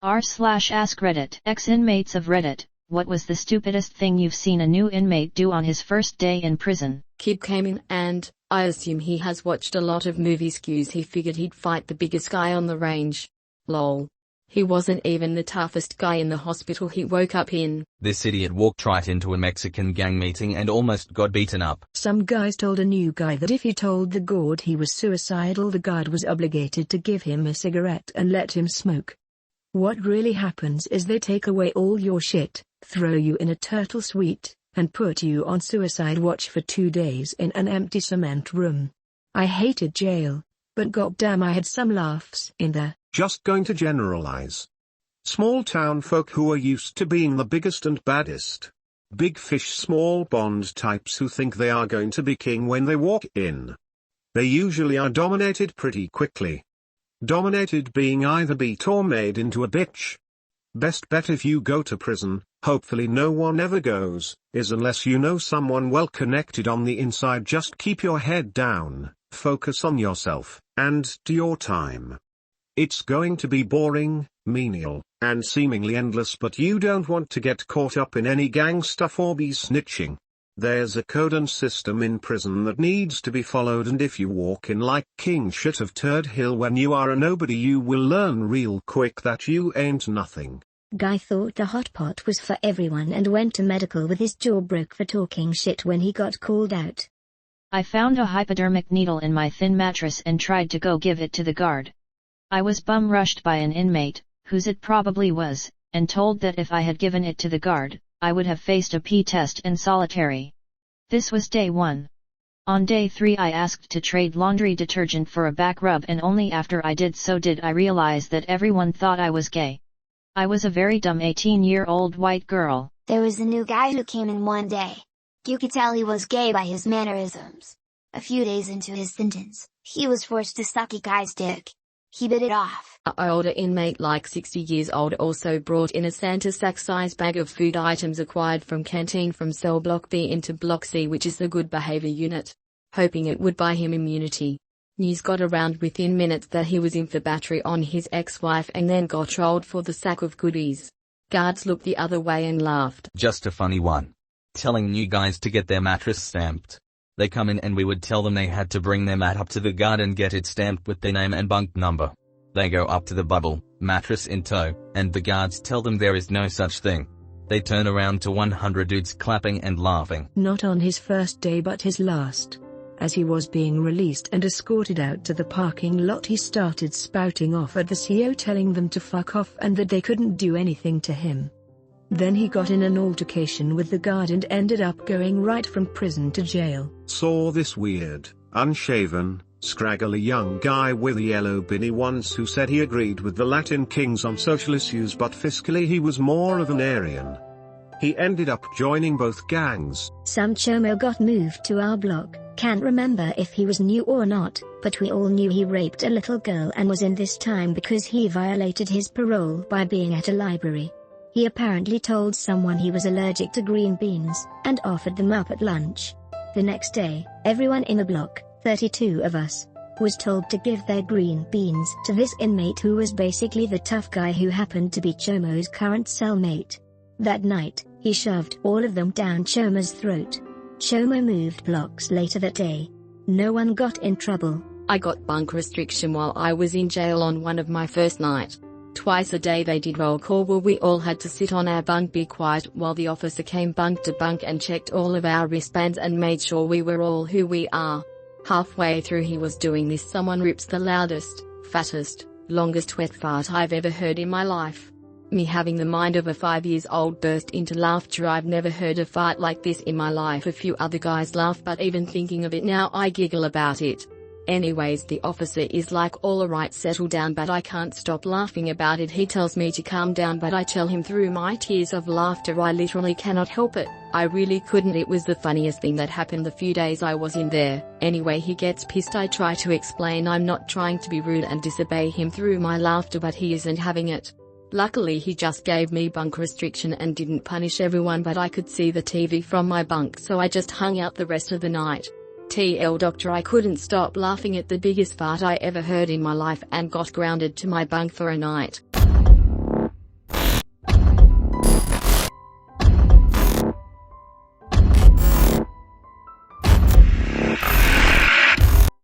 r/AskReddit. Ex-inmates of Reddit, what was the stupidest thing you've seen a new inmate do on his first day in prison? Kid came in and, I assume he has watched a lot of movie skews. He figured he'd fight the biggest guy on the range. Lol. He wasn't even the toughest guy in the hospital he woke up in. This idiot walked right into a Mexican gang meeting and almost got beaten up. Some guys told a new guy that if he told the guard he was suicidal, the guard was obligated to give him a cigarette and let him smoke. What really happens is they take away all your shit, throw you in a turtle suite, and put you on suicide watch for 2 days in an empty cement room. I hated jail, but goddamn I had some laughs in there. Just going to generalize. Small town folk who are used to being the biggest and baddest. Big fish small pond types who think they are going to be king when they walk in. They usually are dominated pretty quickly. Dominated being either beat or made into a bitch. Best bet if you go to prison, hopefully no one ever goes, is unless you know someone well connected on the inside. Just keep your head down, focus on yourself, and do your time. It's going to be boring, menial, and seemingly endless, but you don't want to get caught up in any gang stuff or be snitching. There's a code and system in prison that needs to be followed, and if you walk in like king shit of Turd Hill when you are a nobody, you will learn real quick that you ain't nothing. Guy thought the hot pot was for everyone and went to medical with his jaw broke for talking shit when he got called out. I found a hypodermic needle in my thin mattress and tried to go give it to the guard. I was bum-rushed by an inmate, whose it probably was, and told that if I had given it to the guard, I would have faced a pee test and solitary. This was day 1. On day 3 I asked to trade laundry detergent for a back rub, and only after I did so did I realize that everyone thought I was gay. I was a very dumb 18-year-old white girl. There was a new guy who came in one day. You could tell he was gay by his mannerisms. A few days into his sentence, he was forced to suck a guy's dick. He bit it off. An older inmate like 60 years old also brought in a Santa sack-sized bag of food items acquired from canteen from cell block B into block C, which is the good behavior unit, hoping it would buy him immunity. News got around within minutes that he was in for battery on his ex-wife and then got rolled for the sack of goodies. Guards looked the other way and laughed. Just a funny one. Telling new guys to get their mattress stamped. They come in and we would tell them they had to bring their mat up to the guard and get it stamped with their name and bunk number. They go up to the bubble, mattress in tow, and the guards tell them there is no such thing. They turn around to 100 dudes clapping and laughing. Not on his first day but his last. As he was being released and escorted out to the parking lot, he started spouting off at the CO, telling them to fuck off and that they couldn't do anything to him. Then he got in an altercation with the guard and ended up going right from prison to jail. Saw this weird, unshaven, scraggly young guy with a yellow beanie once who said he agreed with the Latin kings on social issues but fiscally he was more of an Aryan. He ended up joining both gangs. Some chomo got moved to our block, can't remember if he was new or not, but we all knew he raped a little girl and was in this time because he violated his parole by being at a library. He apparently told someone he was allergic to green beans, and offered them up at lunch. The next day, everyone in the block, 32 of us, was told to give their green beans to this inmate who was basically the tough guy who happened to be Chomo's current cellmate. That night, he shoved all of them down Chomo's throat. Chomo moved blocks later that day. No one got in trouble. I got bunk restriction while I was in jail on one of my first night. Twice a day they did roll call where we all had to sit on our bunk, be quiet, while the officer came bunk to bunk and checked all of our wristbands and made sure we were all who we are. Halfway through he was doing this, someone rips the loudest, fattest, longest wet fart I've ever heard in my life. Me, having the mind of a 5-year-old, burst into laughter. I've never heard a fart like this in my life. A few other guys laughed, but even thinking of it now I giggle about it. Anyways, the officer is like, all right, settle down, but I can't stop laughing about it. He tells me to calm down, but I tell him through my tears of laughter I literally cannot help it. I really couldn't. It was the funniest thing that happened the few days I was in there. Anyway, he gets pissed. I try to explain I'm not trying to be rude and disobey him through my laughter, but he isn't having it. Luckily he just gave me bunk restriction and didn't punish everyone, but I could see the TV from my bunk, so I just hung out the rest of the night. TL doctor, I couldn't stop laughing at the biggest fart I ever heard in my life and got grounded to my bunk for a night.